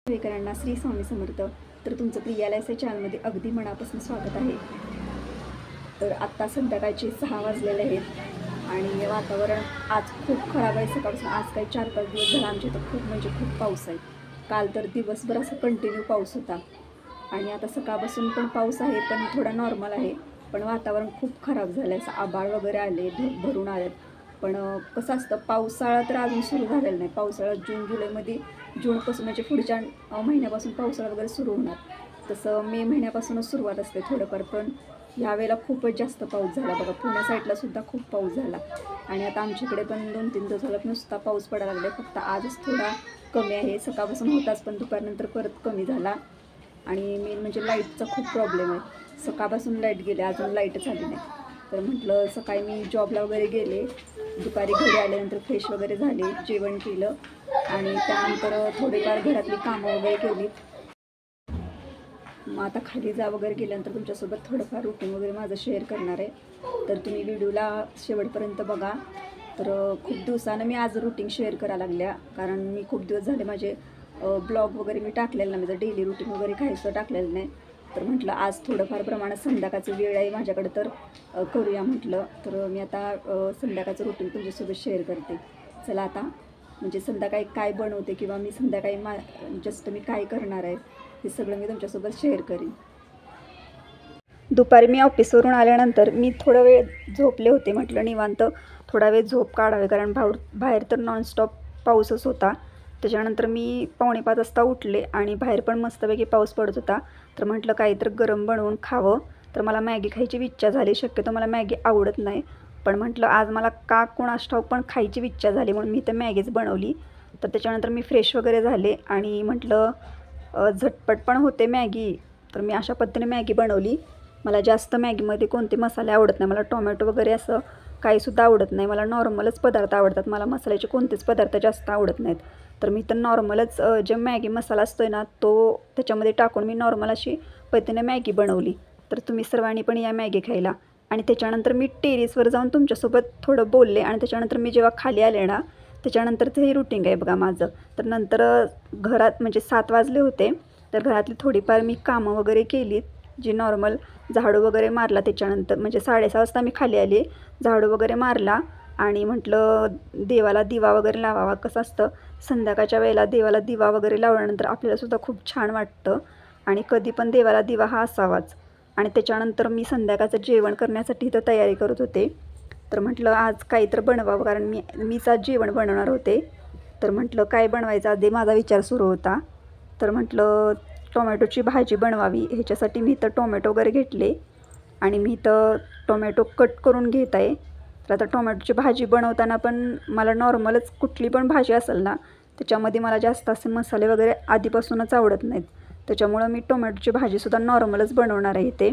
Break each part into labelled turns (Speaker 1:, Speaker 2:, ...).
Speaker 1: विकरांना श्री स्वामी समर्थ. तर तुमचं प्रिया लाईफ चॅनलमध्ये अगदी मनापासून स्वागत आहे. तर आत्ता संध्याकाळचे 6 वाजलेले आहेत आणि वातावरण आज खूप खराब आहे. सकाळपासून आज काही 4-5 दिवस झाला आमच्या इथं खूप पाऊस आहे. काल तर दिवसभर असं कंटिन्यू पाऊस होता आणि आता सकाळपासून पण पाऊस आहे, पण थोडा नॉर्मल आहे. पण वातावरण खूप खराब झालं आहे. असं आभाळ वगैरे आले, ढग भरून आलेत. पण कसं असतं, पावसाळा तर अजून सुरू झालेला नाही. पावसाळा जून-जुलैमध्ये, जूनपासून म्हणजे पुढच्या महिन्यापासून पावसाळा वगैरे सुरू होणार. तसं मे महिन्यापासूनच सुरुवात असते थोडंफार. पण यावेळेला खूपच जास्त पाऊस झाला बघा. पुण्या साईडला सुद्धा खूप पाऊस झाला आणि आता आमच्याकडे पण 2-3 दिवस झाला नुसता पाऊस पडायला लागला. फक्त आजच थोडा कमी आहे. सकाळपासून होताच, पण दुपारनंतर परत कमी झाला. आणि मेन म्हणजे लाईटचा खूप प्रॉब्लेम आहे. सकाळपासून लाईट गेले, अजून लाईटच आली नाही. तर म्हटलं, सकाळी मी जॉबला वगैरे गेले, दुपारी घरी आल्यानंतर फ्रेश वगैरे झाले, जेवण केलं आणि त्यानंतर थोडेफार घरातली कामं वगैरे केली. मग आता खाली जा वगैरे गेल्यानंतर तुमच्यासोबत थोडंफार रुटीन वगैरे माझं शेअर करणार आहे. तर तुम्ही व्हिडिओला शेवटपर्यंत बघा. तर खूप दिवसानं मी आज रुटीन शेअर करायला लागल्या, कारण मी खूप दिवस झाले माझे ब्लॉग वगैरे मी टाकलेलं नाही, माझं डेली रुटीन वगैरे काहीच टाकलेलं नाही. तर म्हटलं आज थोडंफार प्रमाणात संध्याकाळचं वेळ आहे माझ्याकडे, तर करूया म्हटलं. तर मी आता संध्याकाळचं रुटीन तुमच्यासोबत शेअर करते. चला आता, म्हणजे संध्याकाळी काय बनवते किंवा मी संध्याकाळी मी काय करणार आहे हे सगळं मी तुमच्यासोबत शेअर करीन. दुपारी मी ऑफिसवरून आल्यानंतर मी थोडा वेळ झोपले होते. म्हटलं निवांत थोडा वेळ झोप काढावे, कारण बाहेर तर नॉनस्टॉप पाऊसच होता. त्याच्यानंतर मी 4:45 वाजता उठले आणि बाहेर पण मस्तपैकी पाऊस पडत होता. तर म्हटलं काहीतरी गरम बनवून खावं. तर मला मॅगी खायची इच्छा झाली. शक्यतो मला मॅगी आवडत नाही, पण म्हटलं आज मला का कोणास ठाऊक पण खायची इच्छा झाली, म्हणून मी तर मॅगीच बनवली. तर त्याच्यानंतर मी फ्रेश वगैरे झाले आणि म्हटलं झटपट पण होते मॅगी. तर मी अशा पद्धतीने मॅगी बनवली. मला जास्त मॅगीमध्ये कोणते मसाले आवडत नाही. मला टोमॅटो वगैरे असं काहीसुद्धा आवडत नाही. मला नॉर्मलच पदार्थ आवडतात. मला मसाल्याचे कोणतेच पदार्थ जास्त आवडत नाहीत. तर मी तर नॉर्मलच जे मॅगी मसाला असतो आहे ना, तो त्याच्यामध्ये टाकून मी नॉर्मल अशी पद्धतीने मॅगी बनवली. तर तुम्ही सर्वांनी पण या मॅगी खायला. आणि त्याच्यानंतर मी टेरेसवर जाऊन तुमच्यासोबत थोडं बोलले आणि त्याच्यानंतर मी जेव्हा खाली आले ना, त्याच्यानंतर ते रुटीन आहे बघा माझं. तर नंतर घरात म्हणजे 7 वाजले होते. तर घरातली थोडीफार मी कामं वगैरे केली, जी नॉर्मल झाडू वगैरे मारला. त्याच्यानंतर म्हणजे 6:30 वाजता मी खाली आले, झाडू वगैरे मारला आणि म्हटलं देवाला दिवा वगैरे लावावा. कसं असतं, संध्याकाळच्या वेळेला देवाला दिवा वगैरे लावल्यानंतर आपल्यालासुद्धा खूप छान वाटतं आणि कधी पण देवाला दिवा हा असावाच. आणि त्याच्यानंतर मी संध्याकाळचं जेवण करण्यासाठी इथं तयारी करत होते. तर म्हटलं आज काहीतरी बनवावं, कारण मीच आज जेवण बनवणार होते. तर म्हटलं काय बनवायचं आधी माझा विचार सुरू होता. तर म्हटलं टोमॅटोची भाजी बनवावी. ह्याच्यासाठी मी इथं टोमॅटो वगैरे घेतले आणि मी इथं टोमॅटो कट करून घेत आहे. तर आता टोमॅटोची भाजी बनवताना पण मला नॉर्मलच कुठली पण भाजी असेल ना, त्याच्यामध्ये मला जास्त असे मसाले वगैरे आधीपासूनच आवडत नाहीत. त्याच्यामुळं मी टोमॅटोची भाजीसुद्धा नॉर्मलच बनवणार आहे इथे.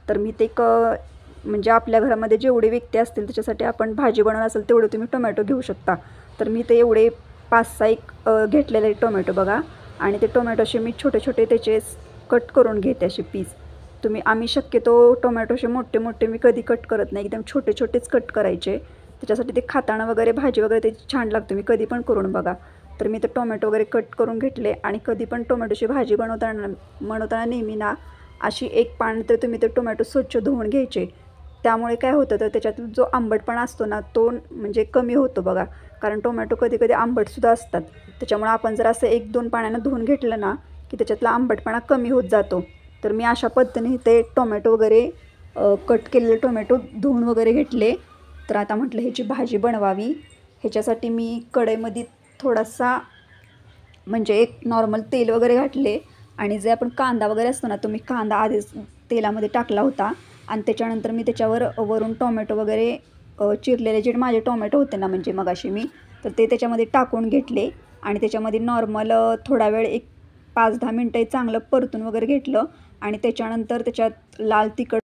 Speaker 1: तर मी ते म्हणजे आपल्या घरामध्ये जेवढे व्यक्ती असतील त्याच्यासाठी आपण भाजी बनवणार असेल तेवढे तुम्ही टोमॅटो घेऊ शकता. तर मी ते एवढे 5-6 घेतलेले टोमॅटो बघा. आणि ते टोमॅटोचे मी छोटे त्याचे कट करून घेते असे पीस. आम्ही शक्यतो टोमॅटोचे मोठे मी कधी कट करत नाही, एकदम छोटेच कट करायचे. त्याच्यासाठी ते खाताना वगैरे भाजी वगैरे त्याची छान लागते. मी कधी पण करून बघा. तर मी ते टोमॅटो वगैरे कट करून घेतले आणि कधी पण टोमॅटोची भाजी बनवताना नेहमी ना अशी एक पान तर तुम्ही ते टोमॅटो स्वच्छ धुवून घ्यायचे. त्यामुळे काय होतं, तर त्याच्यातून जो आंबटपणा असतो ना, तो म्हणजे कमी होतो बघा. कारण टोमॅटो कधी आंबटसुद्धा असतात. त्याच्यामुळे आपण जर असं 1-2 पाण्यानं धुवून घेतलं ना, की त्याच्यातला आंबटपणा कमी होत जातो. तर मी अशा पद्धतीने ते टोमॅटो वगैरे कट केलेले टोमॅटो धुवून वगैरे घेतले. तर आता म्हटलं ह्याची भाजी बनवावी. ह्याच्यासाठी मी कढईमध्ये थोडासा म्हणजे एक नॉर्मल तेल वगैरे घातले आणि जे आपण कांदा वगैरे असतो ना, तो मी कांदा आधीच तेलामध्ये टाकला होता आणि त्याच्यानंतर मी त्याच्यावर वरून टोमॅटो वगैरे चिरलेले जे माझे टोमॅटो होते ना, म्हणजे मगाशी मी तर ते त्याच्यामध्ये टाकून घेतले आणि त्याच्यामध्ये नॉर्मल थोडा वेळ एक 5-10 मिनटं चांगलं परतून वगैरे घेतलं आणि त्याच्यानंतर त्याच्यात लाल तिखट,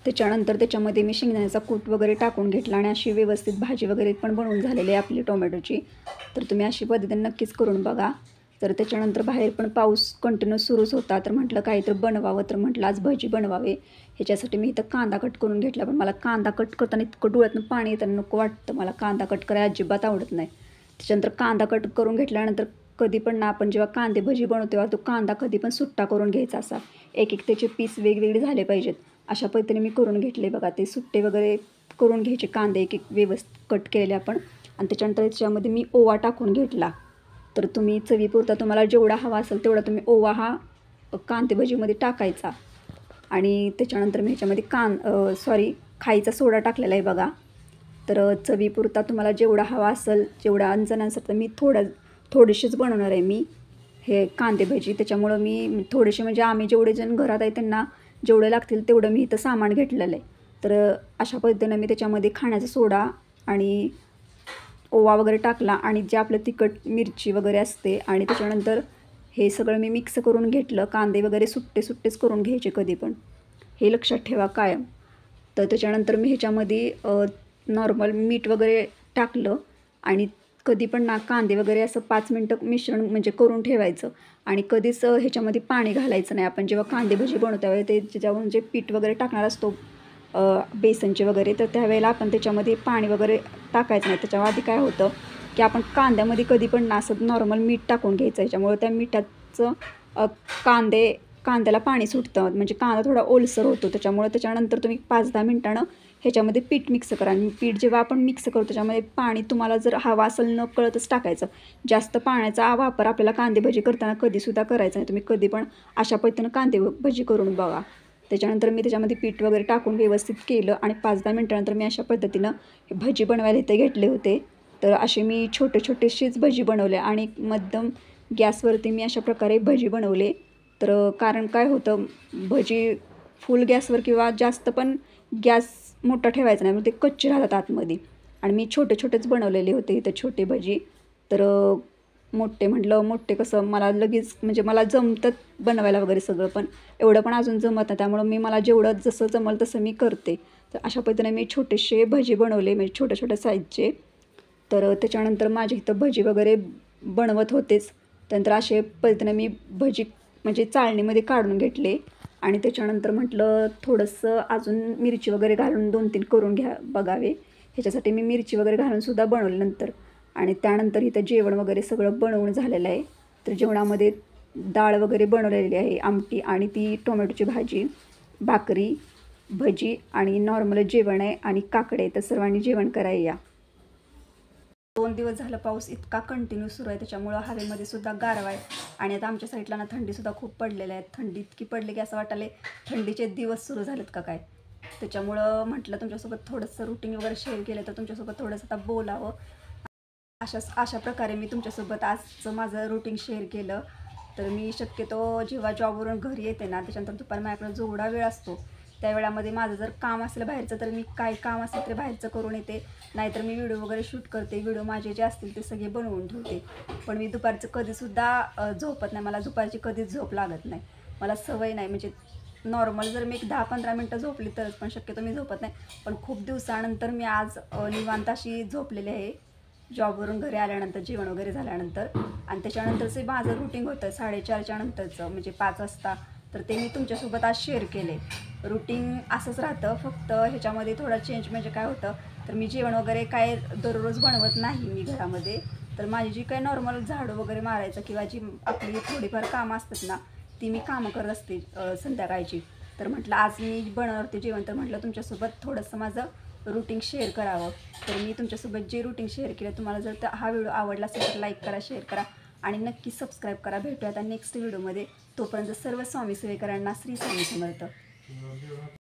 Speaker 1: त्याच्यानंतर त्याच्यामध्ये मी शेंगदाण्याचा कूट वगैरे टाकून घेतला आणि अशी व्यवस्थित भाजी वगैरे पण बनवून झालेली आहे आपली टोमॅटोची. तर तुम्ही अशी पद्धतीने नक्कीच करून बघा. तर त्याच्यानंतर बाहेर पण पाऊस कंटिन्यू सुरूच होता. तर म्हटलं काहीतरी बनवावं, तर म्हटलं आज भजी बनवावे. ह्याच्यासाठी मी इथं कांदा कट करून घेतला, पण मला कांदा कट करताना इतकं डोळ्यातून पाणी येताना नको वाटतं. मला कांदा कट करायला अजिबात आवडत नाही. त्याच्यानंतर कांदा कट करून घेतल्यानंतर कधी पण ना आपण जेव्हा कांदे भजी बनवतो तेव्हा तो कांदा कधी पण सुट्टा करून घ्यायचा असा, एक एक त्याचे पीस वेगवेगळे झाले पाहिजेत. अशा पद्धतीने मी करून घेतले बघा. ते सुट्टे वगैरे करून घ्यायचे कांदे एक एक व्यवस्थित कट केलेले आपण. आणि त्याच्यानंतर त्याच्यामध्ये मी ओवा टाकून घेतला. तर तुम्ही चवीपुरता तुम्हाला जेवढा हवा असेल तेवढा तुम्ही ओवा हा कांदे भजीमध्ये टाकायचा. आणि त्याच्यानंतर मी ह्याच्यामध्ये खायचा सोडा टाकलेला आहे बघा. तर चवीपुरता तुम्हाला जेवढा हवा असेल जेवढा जणांसाठी, तर मी थोडेसेच बनवणार आहे मी हे कांदे भजी. त्याच्यामुळं मी थोडेसे म्हणजे आम्ही जेवढे जण घरात आहे त्यांना जेवढे लागतील तेवढं मी इथं सामान घेतलेलं आहे. तर अशा पद्धतीनं मी त्याच्यामध्ये खाण्याचा सोडा आणि ओवा वगैरे टाकला आणि जे आपलं तिखट मिरची वगैरे असते आणि त्याच्यानंतर हे सगळं मी मिक्स करून घेतलं. कांदे वगैरे सुट्टेच करून घ्यायचे कधी पण, हे लक्षात ठेवा कायम. तर त्याच्यानंतर मी ह्याच्यामध्ये नॉर्मल मीठ वगैरे टाकलं आणि कधी पण ना कांदे वगैरे असं 5 मिनटं मिश्रण म्हणजे करून ठेवायचं. आणि कधीच ह्याच्यामध्ये पाणी घालायचं नाही. आपण जेव्हा कांदे भजी बनवतो त्यावेळी ते ज्याच्यावरून जे पीठ वगैरे टाकणार असतो बेसनचे वगैरे, तर त्यावेळेला आपण त्याच्यामध्ये पाणी वगैरे टाकायचं नाही. त्याच्या आधी काय होतं की आपण कांद्यामध्ये कधी पण ना असं नॉर्मल मीठ टाकून घ्यायचं. ह्याच्यामुळे त्या मिठाचं कांद्याला पाणी सुटतं, म्हणजे कांदा थोडा ओलसर होतो. त्याच्यानंतर तुम्ही 5-10 मिनटानं ह्याच्यामध्ये पीठ मिक्स करा. आणि पीठ जेव्हा आपण मिक्स करतो त्याच्यामध्ये पाणी तुम्हाला जर हवा असेल न कळतच टाकायचं. जास्त पाण्याचा वापर आपल्याला कांदे भजी करताना कधीसुद्धा करायचा नाही. तुम्ही कधी पण अशा पद्धतीनं कांदे भजी करून बघा. त्याच्यानंतर मी त्याच्यामध्ये पीठ वगैरे टाकून व्यवस्थित केलं आणि 5-10 मिनटानंतर मी अशा पद्धतीनं भजी बनवायला इथे घेतले होते. तर असे मी छोटेसेच भजी बनवले आणि मध्यम गॅसवरती मी अशा प्रकारे भजी बनवले. तर कारण काय होतं, भजी फुल गॅसवर किंवा जास्त पण गॅस मोठा ठेवायचा नाही, मग ते कच्चे राहतात आतमध्ये. आणि मी छोटेच बनवलेले होते इथं छोटे भजी. तर मोठे कसं मला लगेच म्हणजे मला जमतं बनवायला वगैरे सगळं, पण एवढं पण अजून जमत नाही. त्यामुळं मला जेवढं जसं जमलं तसं मी करते. तर अशा पद्धतीने मी छोटेसे भजी बनवले, म्हणजे छोट्या साईजचे. तर त्याच्यानंतर माझ्या इथं भजी वगैरे बनवत होतेच. त्यानंतर अशा पद्धतीने मी भजी म्हणजे चाळणीमध्ये काढून घेतले. आणि त्याच्यानंतर म्हटलं थोडंसं अजून मिरची वगैरे घालून 2-3 करून बघावे. ह्याच्यासाठी मी मिरची वगैरे घालूनसुद्धा बनवले नंतर. आणि त्यानंतर इथं जेवण वगैरे सगळं बनवून झालेलं आहे. तर जेवणामध्ये डाळ वगैरे बनवलेली आहे, आमटी आणि ती टोमॅटोची भाजी, भाकरी, भजी आणि नॉर्मल जेवण आहे आणि काकडे. तर सर्वांनी जेवण करायला या. 2 दिवस झालं पाऊस इतका कंटिन्यू सुरू आहे, त्याच्यामुळं हवेमध्ये सुद्धा गारवा आहे. आणि आता आमच्या साईडला ना थंडीसुद्धा खूप पडलेली आहे. थंडी इतकी पडली की असं वाटायला थंडीचे दिवस सुरू झालेत का काय. त्याच्यामुळं म्हटलं तुमच्यासोबत थोडंसं रुटीन वगैरे शेअर केलं तर तुमच्यासोबत थोडंसं आता बोलावं. अशा प्रकारे मी तुमच्यासोबत आजचं माझं रुटीन शेअर केलं. तर मी शक्यतो जेव्हा जॉबवरून घरी येते ना, त्याच्यानंतर दुपारी माझ्याकडे जेवढा वेळ असतो त्या वेळामध्ये माझं जर काम असलं बाहेरचं तर मी काय काम असेल तरी बाहेरचं करून येते. नाहीतर मी व्हिडिओ वगैरे शूट करते. व्हिडिओ माझे जे असतील ते सगळे बनवून ठेवते. पण मी दुपारचं कधीसुद्धा झोपत नाही. मला दुपारची कधीच झोप लागत नाही. मला सवय नाही. म्हणजे नॉर्मल जर मी एक 10-15 मिनटं झोपली तरच, पण शक्यतो मी झोपत नाही. पण खूप दिवसानंतर मी आज निवांत अशी झोपलेली आहे जॉबवरून घरी आल्यानंतर, जेवण वगैरे झाल्यानंतर. आणि त्याच्यानंतरचं माझं रुटीन होतं 4:30च्या नंतरचं, म्हणजे 5 वाजता. तर ते मी तुमच्यासोबत आज शेअर केले. रुटीन असंच राहतं, फक्त ह्याच्यामध्ये थोडा चेंज म्हणजे काय होतं, तर मी जेवण वगैरे काय दररोज बनवत नाही मी घरामध्ये. तर माझी जी काही नॉर्मल झाडू वगैरे मारायचं किंवा जी आपली थोडीफार कामं असतात ना, ती मी कामं करत असते संध्याकाळची. तर म्हटलं आज मी बनवणार होते जेवण, तर म्हटलं तुमच्यासोबत थोडंसं माझं रुटीन शेअर करावं. तर मी तुमच्यासोबत जे रुटीन शेअर केलं, तुम्हाला जर हा व्हिडिओ आवडला असेल तर लाईक करा, शेअर करा आणि नक्की सबस्क्राईब करा. भेटूया आता नेक्स्ट व्हिडिओमध्ये. तोपर्यंत सर्व स्वामी सेवेकरांना श्री स्वामी समर्थ.